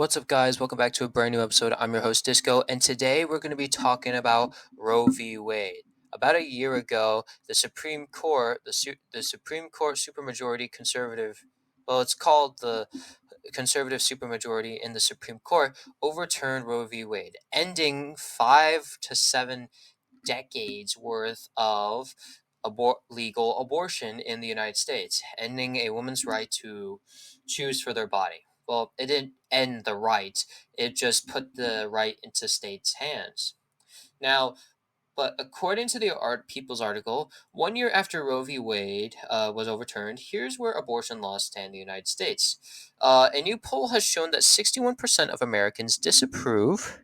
What's up, guys? Welcome back to a brand new episode. I'm your host, Disco, and today we're going to be talking about Roe v. Wade. About a year ago, the Supreme Court, the Supreme Court supermajority conservative, well, it's called the conservative supermajority in the Supreme Court, overturned Roe v. Wade, ending 5 to 7 decades worth of legal abortion in the United States, ending a woman's right to choose for their body. Well, it didn't end the right, it just put the right into states' hands. Now, but according to the People's article, 1 year after Roe v. Wade was overturned, here's where abortion laws stand in the United States. A new poll has shown that 61% of Americans disapprove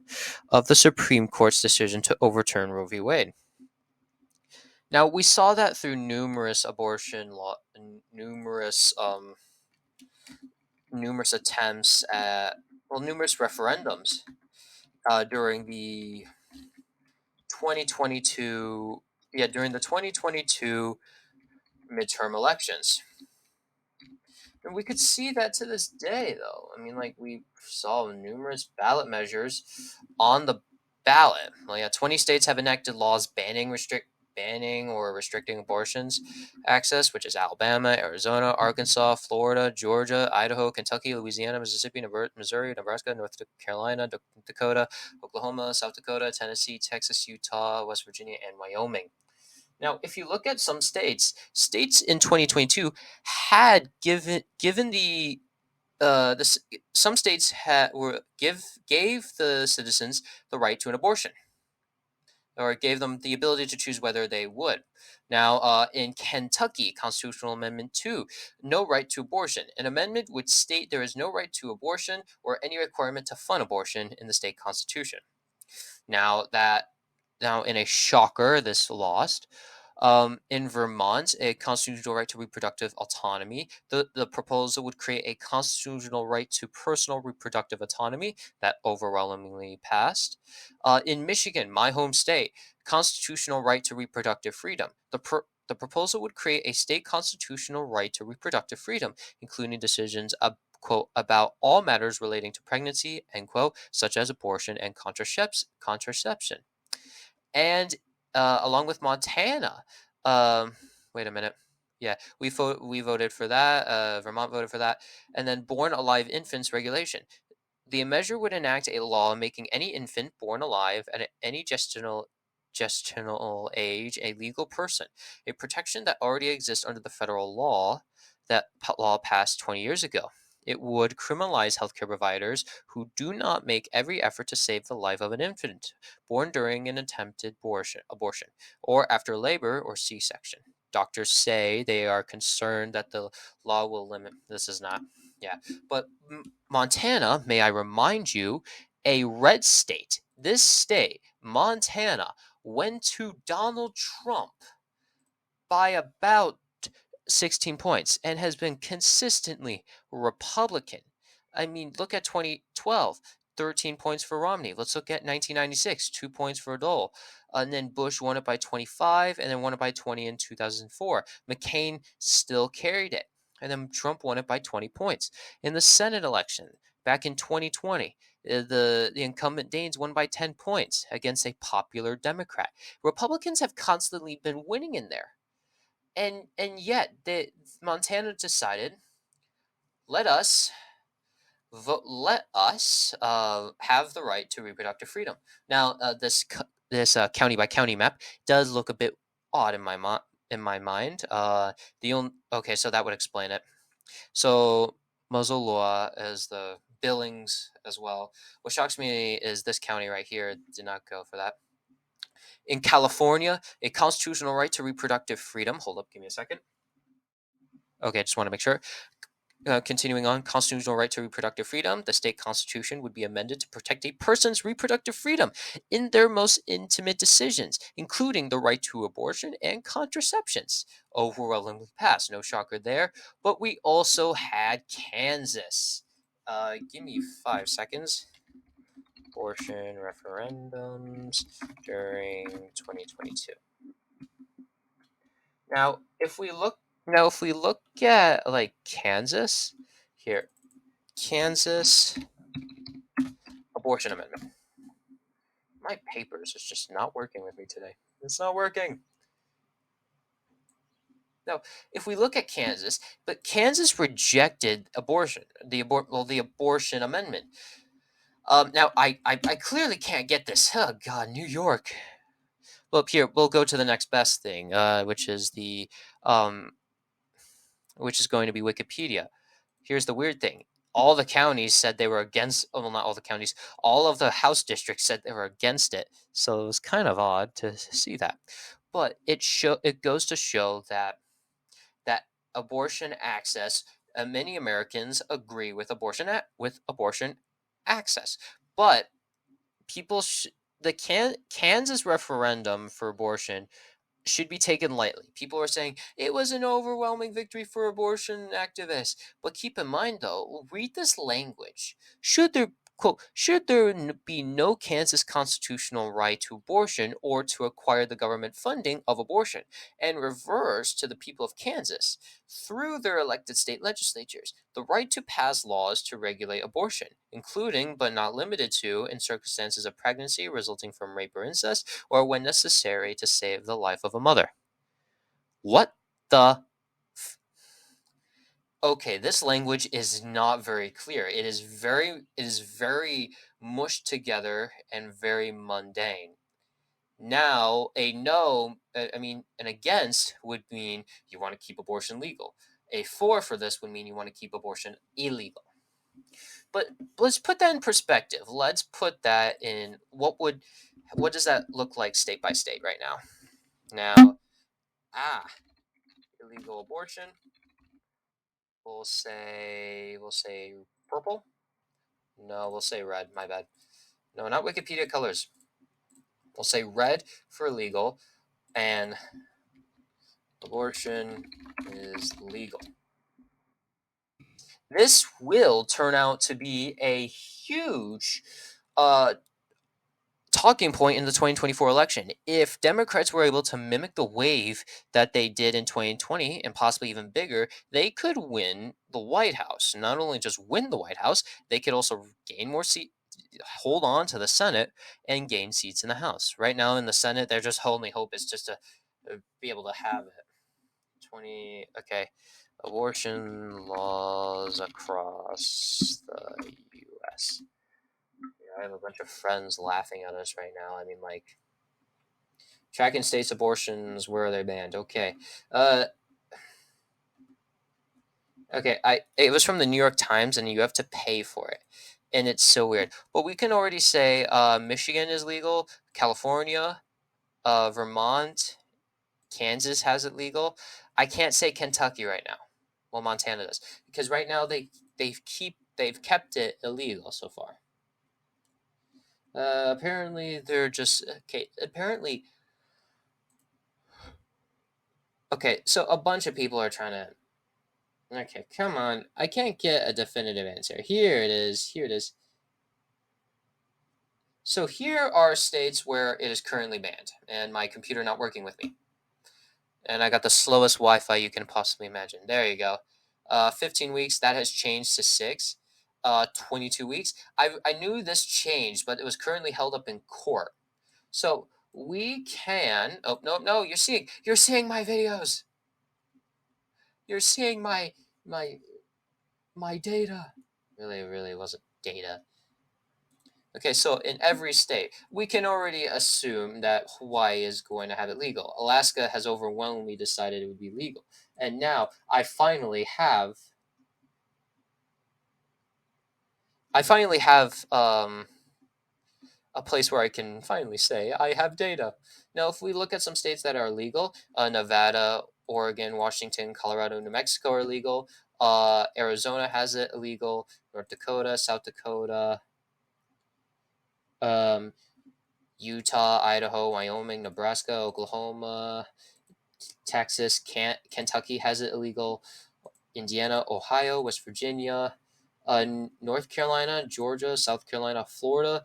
of the Supreme Court's decision to overturn Roe v. Wade. Now, we saw that through numerous numerous attempts at, numerous referendums during the 2022, during the 2022 midterm elections. And we could see that to this day, though. I mean, like, we saw numerous ballot measures on the ballot. 20 states have enacted laws banning or restricting abortions access, which is Alabama, Arizona, Arkansas, Florida, Georgia, Idaho, Kentucky, Louisiana, Mississippi, Missouri, Nebraska, North Carolina, Dakota, Oklahoma, South Dakota, Tennessee, Texas, Utah, West Virginia, and Wyoming. Now, if you look at some states in 2022 had given the this some states gave the citizens the right to an abortion, or gave them the ability to choose whether they would. Now, in Kentucky, Constitutional Amendment 2, no right to abortion. An amendment would state there is no right to abortion or any requirement to fund abortion in the state constitution. Now, in a shocker, this lost. In Vermont, a constitutional right to reproductive autonomy. The proposal would create a constitutional right to personal reproductive autonomy that overwhelmingly passed. In Michigan, my home state, constitutional right to reproductive freedom. The proposal would create a state constitutional right to reproductive freedom, including decisions quote, about all matters relating to pregnancy, end quote, such as abortion and contraception. And along with Montana, wait a minute. Yeah, we voted for that. Vermont voted for that. And then born alive infants regulation. The measure would enact a law making any infant born alive at any gestional age a legal person, a protection that already exists under the federal law that law passed 20 years ago. It would criminalize healthcare providers who do not make every effort to save the life of an infant born during an attempted abortion or after labor or C-section. Doctors say they are concerned that the law will limit. This is not. Yeah, but Montana, may I remind you, a red state. This state, Montana, went to Donald Trump by about 16 points and has been consistently Republican. I mean, look at 2012, 13 points for Romney. Let's look at 1996, 2 points for Dole. And then Bush won it by 25 and then won it by 20 in 2004. McCain still carried it. And then Trump won it by 20 points. In the Senate election back in 2020, the incumbent Daines won by 10 points against a popular Democrat. Republicans have constantly been winning in there. And yet Montana decided, let us have the right to reproductive freedom. Now, this county by county map does look a bit odd in my mind. Okay, so that would explain it. So Missoula is the Billings as well. What shocks me is this county right here did not go for that. In California, a constitutional right to reproductive freedom. Hold up, give me a second. Okay, I just want to make sure. Continuing on, constitutional right to reproductive freedom. The state constitution would be amended to protect a person's reproductive freedom in their most intimate decisions, including the right to abortion and contraceptions. Overwhelmingly passed, no shocker there. But we also had Kansas. Give me 5 seconds. Abortion referendums during 2022. Now, if we look at like Kansas, here, Kansas abortion amendment. My papers is just not working with me today. It's not working. Now, if we look at Kansas, but Kansas rejected abortion, the abortion amendment. Now, I clearly can't get this. Oh God, New York. Well, here we'll go to the next best thing, um, which is going to be Wikipedia. Here's the weird thing: all the counties said they were against. Oh, well, not all the counties. All of the House districts said they were against it. So it was kind of odd to see that, but it goes to show that abortion access, many Americans agree with abortion access, but people the Kansas referendum for abortion should be taken lightly. People are saying it was an overwhelming victory for abortion activists. But keep in mind, though, read this language. Should there be no Kansas constitutional right to abortion or to acquire the government funding of abortion, and reverse to the people of Kansas, through their elected state legislatures, the right to pass laws to regulate abortion, including but not limited to in circumstances of pregnancy resulting from rape or incest, or when necessary to save the life of a mother. What the Okay, this language is not very clear. It is very mushed together and very mundane. Now, a no, I mean, an against would mean you want to keep abortion legal. A for this would mean you want to keep abortion illegal. But let's put that in perspective. Let's put that in what does that look like state by state right now? Now, illegal abortion. We'll say purple. No, we'll say red. My bad. No, not Wikipedia colors. We'll say red for illegal, and abortion is legal. This will turn out to be a huge talking point in the 2024 election. If Democrats were able to mimic the wave that they did in 2020 and possibly even bigger, they could win the White House. Not only just win the White House, they could also gain more seats, hold on to the Senate, and gain seats in the House. Right now in the Senate, their just only hope is just to be able to have it. Okay. Abortion laws across the U.S. I have a bunch of friends laughing at us right now. I mean, like, tracking states abortions, where are they banned? Okay. Okay, it was from the New York Times, and you have to pay for it, and it's so weird. But we can already say Michigan is legal, California, Vermont, Kansas has it legal. I can't say Kentucky right now. Well, Montana does, because right now they've kept it illegal so far. Apparently they're just okay. Apparently, okay. So a bunch of people are trying to. Okay, come on. I can't get a definitive answer. Here it is. Here it is. So here are states where it is currently banned, and my computer not working with me. And I got the slowest Wi-Fi you can possibly imagine. There you go. 15 weeks. That has changed to 6. 22 weeks. I knew this changed, but it was currently held up in court. So we can. Oh no! You're seeing my videos. You're seeing my my data. Really wasn't data. Okay, so in every state, we can already assume that Hawaii is going to have it legal. Alaska has overwhelmingly decided it would be legal. And now I finally have a place where I can finally say I have data. Now, if we look at some states that are legal, Nevada, Oregon, Washington, Colorado, New Mexico are legal. Arizona has it illegal. North Dakota, South Dakota, um, Utah, Idaho, Wyoming, Nebraska, Oklahoma, Texas, Kentucky has it illegal. Indiana, Ohio, West Virginia, North Carolina, Georgia, South Carolina, Florida,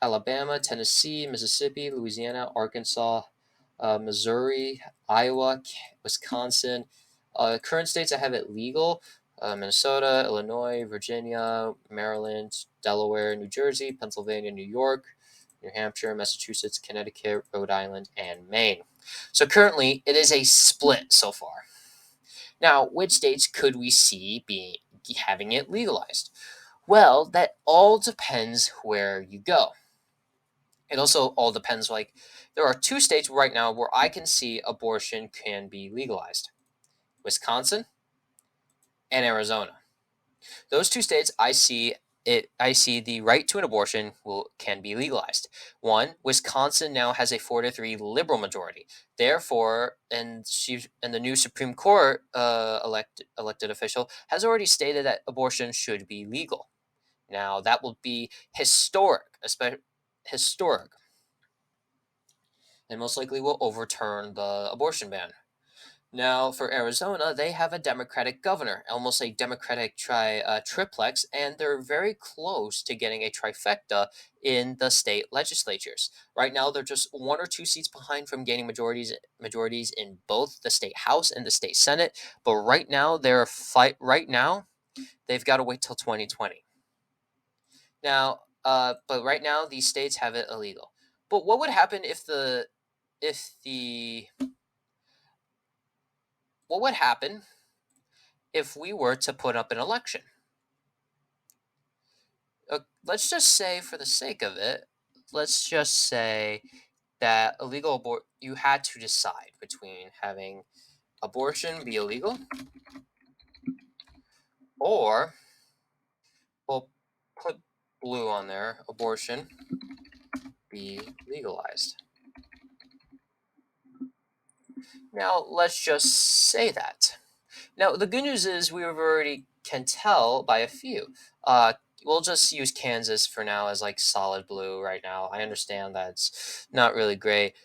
Alabama, Tennessee, Mississippi, Louisiana, Arkansas, Missouri, Iowa, Wisconsin. Current states that have it legal: Minnesota, Illinois, Virginia, Maryland, Delaware, New Jersey, Pennsylvania, New York, New Hampshire, Massachusetts, Connecticut, Rhode Island, and Maine. So currently, it is a split so far. Now, which states could we see being having it legalized? Well, that all depends where you go. It also all depends. Like, there are two states right now where I can see abortion can be legalized: Wisconsin and Arizona. Those two states, I see it. I see the right to an abortion can be legalized. One, Wisconsin now has a 4-3 liberal majority. Therefore, and the new Supreme Court elected official has already stated that abortion should be legal. Now that will be historic, especially historic, and most likely will overturn the abortion ban. Now, for Arizona, they have a Democratic governor, almost a Democratic triplex, and they're very close to getting a trifecta in the state legislatures. Right now, they're just one or two seats behind from gaining majorities in both the state house and the state senate. But right now, they've got to wait till 2020. Now, but right now, these states have it illegal. But what would happen if the what would happen if we were to put up an election? Let's just say, for the sake of it, let's just say that you had to decide between having abortion be illegal or, we'll put blue on there, abortion be legalized. Now, let's just say that. Now, the good news is we already can tell by a few. We'll just use Kansas for now as like solid blue right now. I understand that's not really great.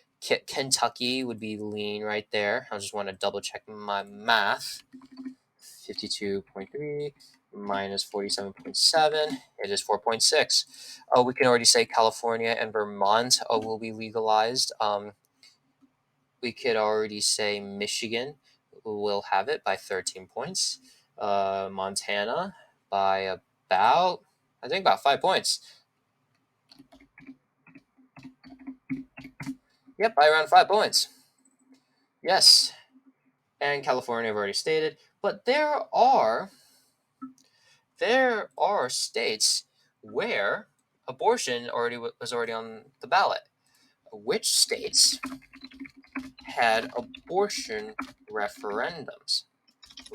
Kentucky would be lean right there. I just want to double check my math. 52.3 minus 47.7. It is 4.6. Oh, we can already say California and Vermont will be legalized. We could already say Michigan will have it by 13 points. Montana by I think about 5 points. Yep, by around 5 points. Yes. And California, I've already stated. But there are states where abortion was already on the ballot. Which states had abortion referendums?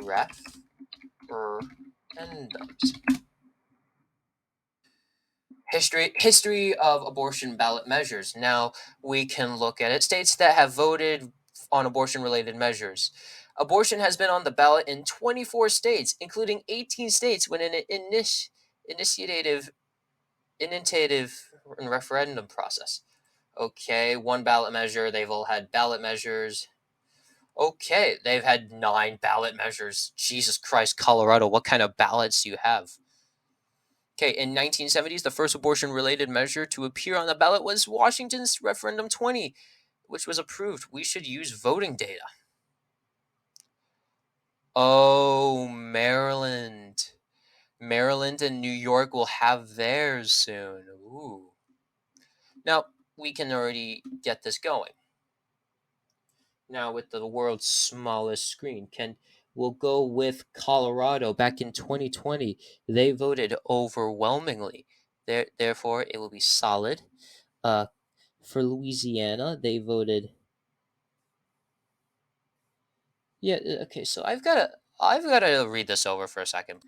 Referendums. History of abortion ballot measures. Now we can look at it. States that have voted on abortion related measures. Abortion has been on the ballot in 24 states, including 18 states when an initiative and referendum process. Okay, one ballot measure. They've all had ballot measures. Okay, they've had 9 ballot measures. Jesus Christ, Colorado, what kind of ballots do you have? Okay, in 1970s, the first abortion-related measure to appear on the ballot was Washington's Referendum 20, which was approved. We should use voting data. Oh, Maryland. Maryland and New York will have theirs soon. Ooh. Now, we can already get this going. Now, with the world's smallest screen, we'll go with Colorado. Back in 2020, they voted overwhelmingly. Therefore, it will be solid. For Louisiana, they voted. Yeah, okay. So I've got to read this over for a second.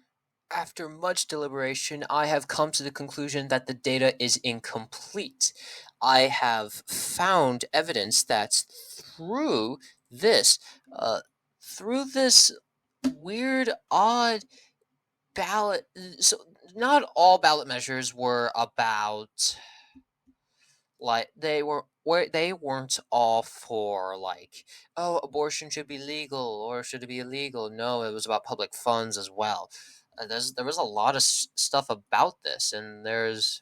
After much deliberation, I have come to the conclusion that the data is incomplete. I have found evidence that this, uh, through this weird, odd ballot. So not all ballot measures were about, like, they weren't all for, like, oh, abortion should be legal or should it be illegal. No, it was about public funds as well. There was a lot of stuff about this, and there's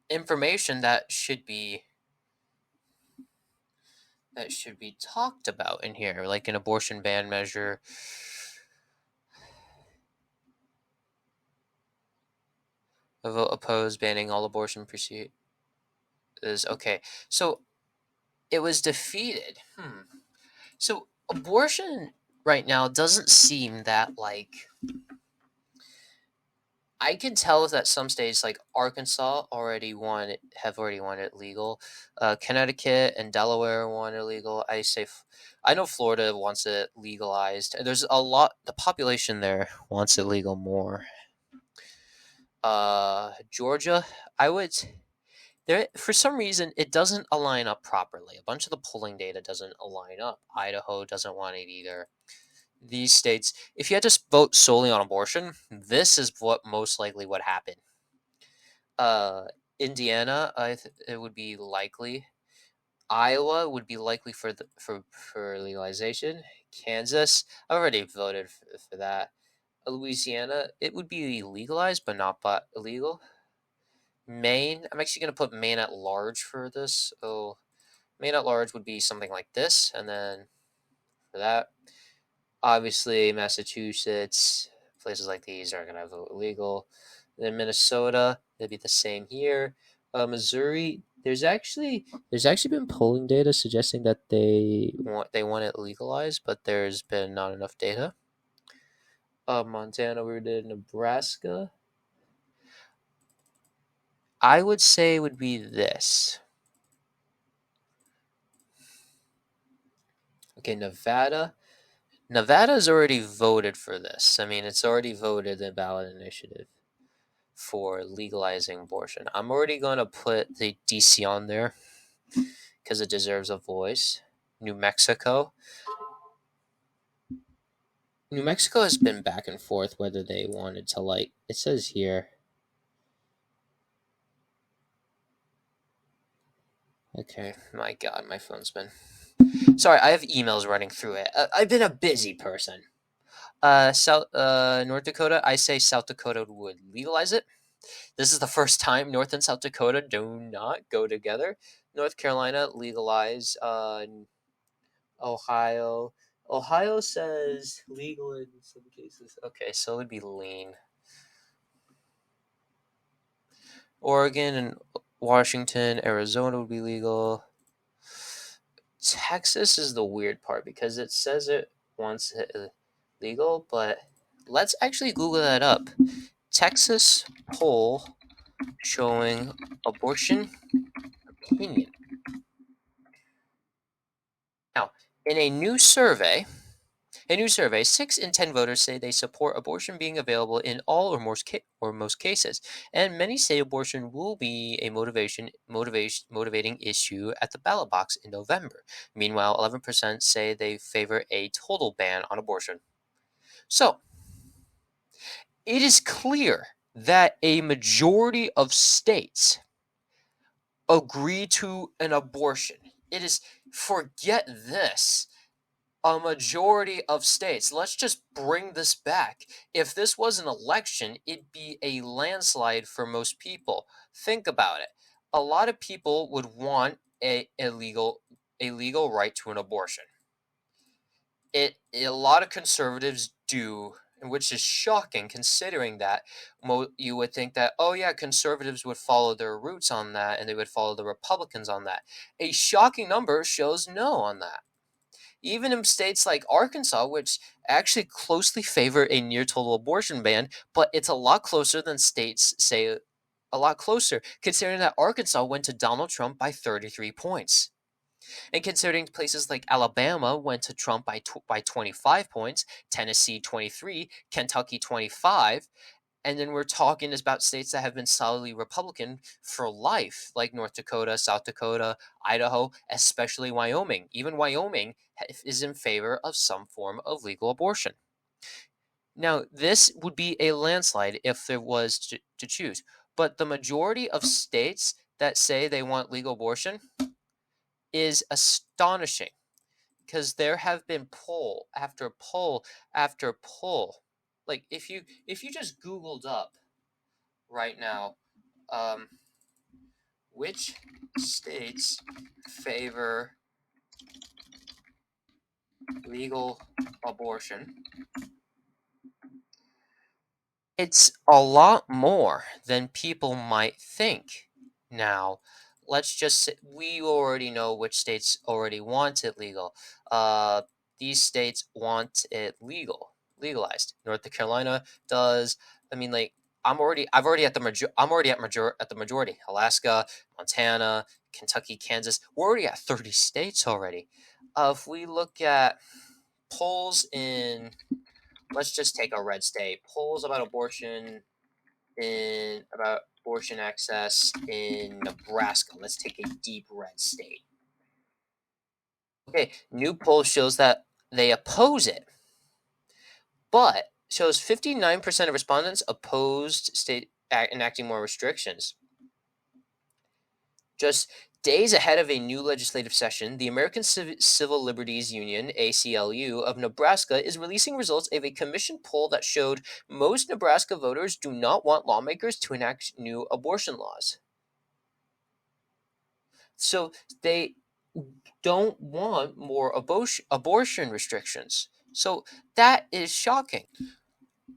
information that should be talked about in here, like an abortion ban measure. A vote opposed banning all abortion procedures. Okay. So it was defeated. So abortion right now doesn't seem that like I can tell that some states like Arkansas have already won it legal. Connecticut and Delaware want it legal. I know Florida wants it legalized. And there's a lot. The population there wants it legal more. Georgia, I would there for some reason it doesn't align up properly. A bunch of the polling data doesn't align up. Idaho doesn't want it either. These states, if you had to vote solely on abortion, this is what most likely would happen. Uh, Indiana, it would be likely. Iowa would be likely for legalization. Kansas, I already voted for that. Louisiana, it would be legalized but not but illegal. Maine, I'm actually going to put Maine at large for this. Oh, Maine at large would be something like this, and then for that, obviously Massachusetts, places like these are going to vote illegal. Then Minnesota, it'd be the same here. Missouri, there's actually been polling data suggesting that they want it legalized, but there's been not enough data. Montana, we did Nebraska. I would say would be this. Okay, Nevada. Nevada's already voted for this. I mean, it's already voted the ballot initiative for legalizing abortion. I'm already going to put the DC on there because it deserves a voice. New Mexico. New Mexico has been back and forth whether they wanted to, like, it says here. Okay, my God, my phone's been. Sorry, I have emails running through it. I've been a busy person. North Dakota, I say South Dakota would legalize it. This is the first time North and South Dakota do not go together. North Carolina legalize. Ohio. Ohio says legal in some cases. Okay, so it would be lean. Oregon and Washington, Arizona would be legal. Texas is the weird part because it says it wants it legal, but let's actually Google that up. Texas poll showing abortion opinion. Now, in a new survey, 6 in 10 voters say they support abortion being available in all or most cases, and many say abortion will be a motivating issue at the ballot box in November. Meanwhile, 11% say they favor a total ban on abortion. So, it is clear that a majority of states agree to an abortion. It is forget this. A majority of states. Let's just bring this back. If this was an election, it'd be a landslide for most people. Think about it. A lot of people would want a legal right to an abortion. A lot of conservatives do, which is shocking considering that you would think that, oh yeah, conservatives would follow their roots on that and they would follow the Republicans on that. A shocking number shows no on that. Even in states like Arkansas, which actually closely favor a near total abortion ban, but it's a lot closer than states say, a lot closer, considering that Arkansas went to Donald Trump by 33 points. And considering places like Alabama went to Trump by 25 points, Tennessee 23, Kentucky 25, and then we're talking about states that have been solidly Republican for life, like North Dakota, South Dakota, Idaho, especially Wyoming. Even Wyoming is in favor of some form of legal abortion. Now, this would be a landslide if there was to choose. But the majority of states that say they want legal abortion is astonishing because there have been poll after poll after poll. Like if you just Googled up right now, um, which states favor legal abortion, It's a lot more than people might think. Now, let's just say we already know which states already want it legal. Uh, these states want it legalized. North Carolina does. I mean, like I've already at the I'm already at the majority. Alaska, Montana, Kentucky, Kansas. We're already at 30 states already. If we look at polls in, let's just take a red state. Polls about abortion access in Nebraska. Let's take a deep red state. Okay, new poll shows that they oppose it, but shows 59% of respondents opposed state enacting more restrictions. Just days ahead of a new legislative session, the American Civil Liberties Union, ACLU, of Nebraska is releasing results of a commission poll that showed most Nebraska voters do not want lawmakers to enact new abortion laws. So they don't want more abortion restrictions. So that is shocking.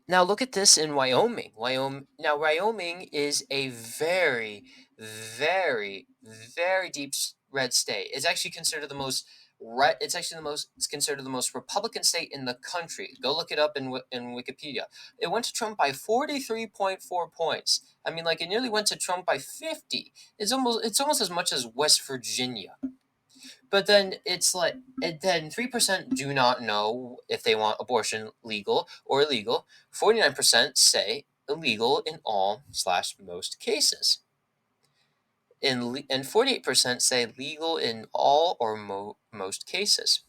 Now look at this in Wyoming. Wyoming is a very, very, very deep red state. It's actually considered the most red. It's considered the most Republican state in the country. Go look it up in Wikipedia. It went to Trump by 43.4 points. I mean, like it nearly went to Trump by 50. It's almost as much as West Virginia. But then it's like, and then 3% do not know if they want abortion legal or illegal. 49% say illegal in all slash most cases. And 48% say legal in all or most cases.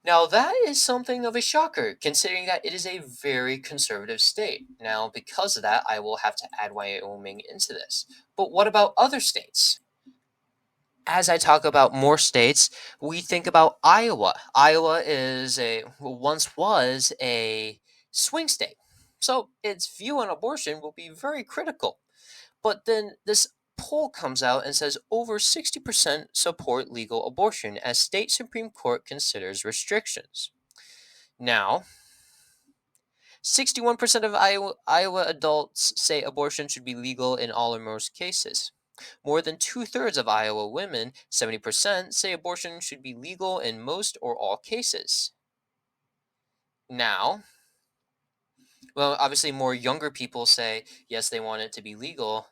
Now, that is something of a shocker, considering that it is a very conservative state. Now, because of that, I will have to add Wyoming into this. But what about other states? As I talk about more states, we think about Iowa. Iowa once was a swing state, so its view on abortion will be very critical. But then this poll comes out and says over 60% support legal abortion as state Supreme Court considers restrictions. Now, 61% of Iowa adults say abortion should be legal in all or most cases. More than two-thirds of Iowa women, 70%, say abortion should be legal in most or all cases. Now, well, obviously more younger people say yes, they want it to be legal,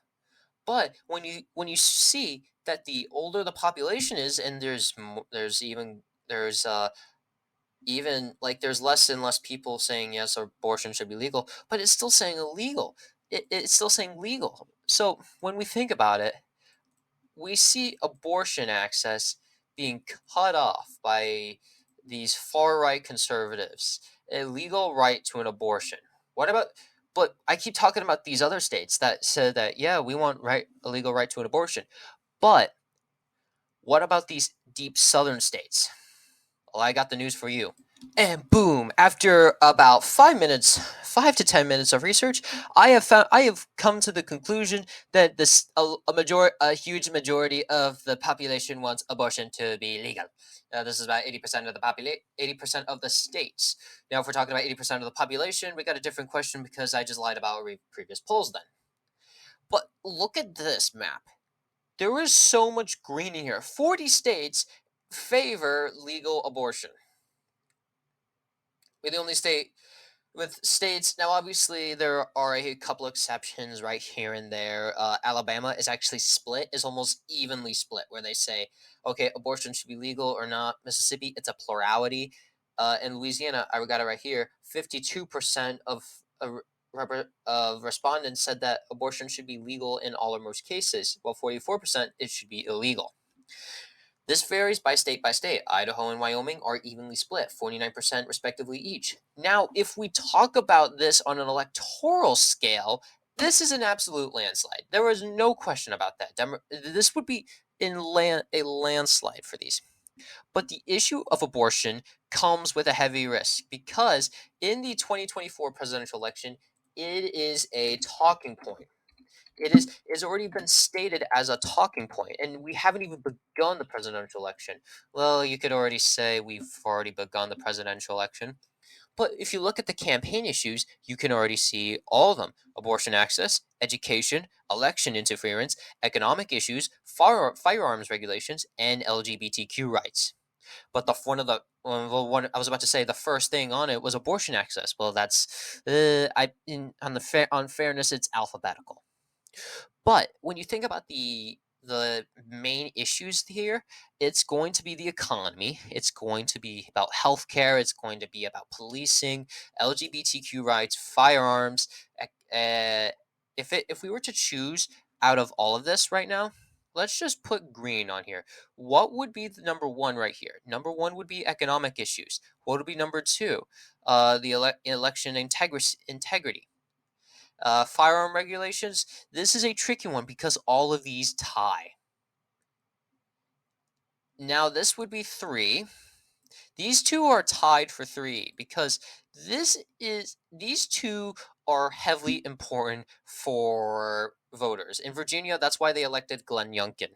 but when you see that the older the population is, and there's less and less people saying yes, abortion should be legal, but it's still saying illegal. It's still saying legal. So when we think about it, we see abortion access being cut off by these far right conservatives. A legal right to an abortion. What about? But I keep talking about these other states that said that yeah, we want a legal right to an abortion. But what about these deep southern states? Well, I got the news for you. And boom! After about 5 minutes, 5 to 10 minutes of research, I have come to the conclusion that a huge majority of the population wants abortion to be legal. This is about 80% of the 80% of the states. Now, if we're talking about 80% of the population, we got a different question because I just lied about previous polls. Then, but look at this map. There is so much green in here. 40 states favor legal abortion. We're the only state with states. Now, obviously, there are a couple exceptions right here and there. Alabama is actually split, is almost evenly split, where they say, okay, abortion should be legal or not. Mississippi, it's a plurality. In Louisiana, I got it right here. 52% of respondents said that abortion should be legal in all or most cases, while 44% it should be illegal. This varies by state by state. Idaho and Wyoming are evenly split, 49% respectively each. Now, if we talk about this on an electoral scale, this is an absolute landslide. There is no question about that. This would be a landslide for these. But the issue of abortion comes with a heavy risk because in the 2024 presidential election, it is a talking point. It's already been stated as a talking point, and we haven't even begun the presidential election. Well, you could already say we've already begun the presidential election, But if you look at the campaign issues, you can already see all of them: abortion access, education, election interference, economic issues, firearms regulations, and LGBTQ rights. But one I was about to say, the first thing on it was abortion access. Well, that's on on fairness, it's alphabetical. But when you think about the main issues here, it's going to be the economy. It's going to be about healthcare. It's going to be about policing, LGBTQ rights, firearms. If we were to choose out of all of this right now, let's just put green on here. What would be the number one right here? Number one would be economic issues. What would be number two? The election integrity. Firearm regulations. This is a tricky one because all of these tie. Now, this would be three. These two are tied for three because these two are heavily important for voters. In Virginia, that's why they elected Glenn Youngkin.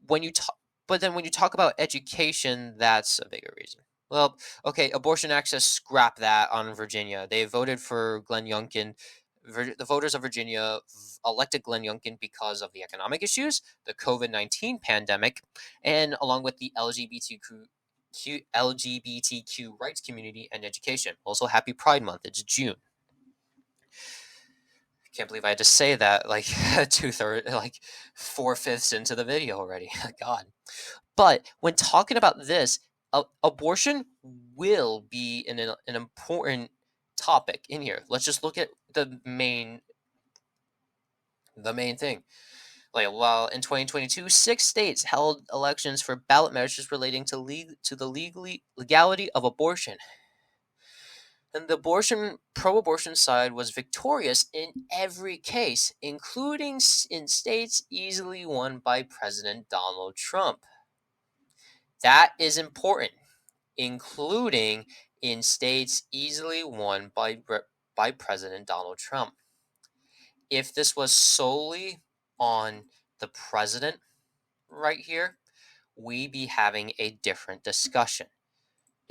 When you talk, but then when you talk about education, that's a bigger reason. Well, okay, abortion access, scrap that on Virginia. They voted for Glenn Youngkin. The voters of Virginia elected Glenn Youngkin because of the economic issues, the COVID-19 pandemic, and along with the LGBTQ rights community and education. Also, happy Pride Month. It's June. Can't believe I had to say that like 2/3, like 4/5 into the video already. God. But when talking about this, abortion will be an important topic in here. Let's just look at the main thing. Like, while in 2022, 6 states held elections for ballot measures relating to the legality of abortion. And the pro-abortion side was victorious in every case, including in states easily won by President Donald Trump. That is important, including in states easily won by President Donald Trump. If this was solely on the president right here, we'd be having a different discussion.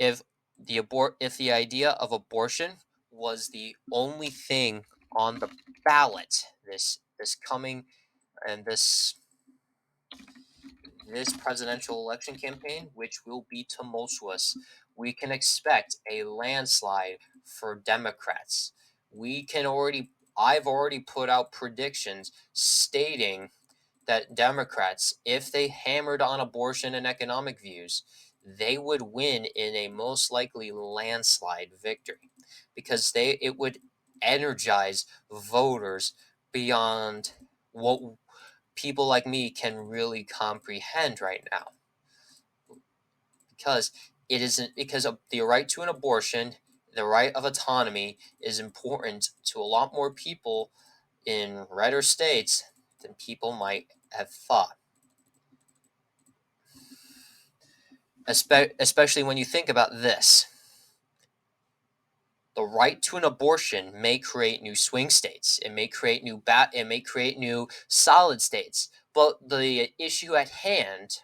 If the idea of abortion was the only thing on the ballot this coming and this presidential election campaign, which will be tumultuous, we can expect a landslide for Democrats. I've already put out predictions stating that Democrats, if they hammered on abortion and economic views, they would win in a most likely landslide victory because it would energize voters beyond what people like me can really comprehend right now, because it isn't because of the right to an abortion, the right of autonomy is important to a lot more people in redder states than people might have thought. Especially when you think about this. The right to an abortion may create new swing states. It may create new solid states. But the issue at hand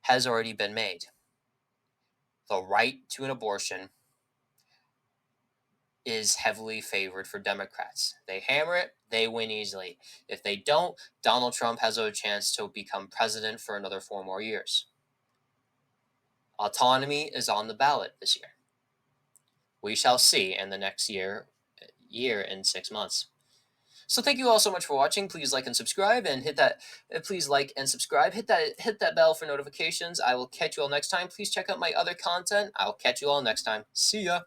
has already been made. The right to an abortion is heavily favored for Democrats. They hammer it, they win easily. If they don't, Donald Trump has a chance to become president for another 4 more years. Autonomy is on the ballot this year. We shall see in the next year and 6 months. So thank you all so much for watching. Please like and subscribe and hit that. Please like and subscribe. Hit that bell for notifications. I will catch you all next time. Please check out my other content. I'll catch you all next time. See ya.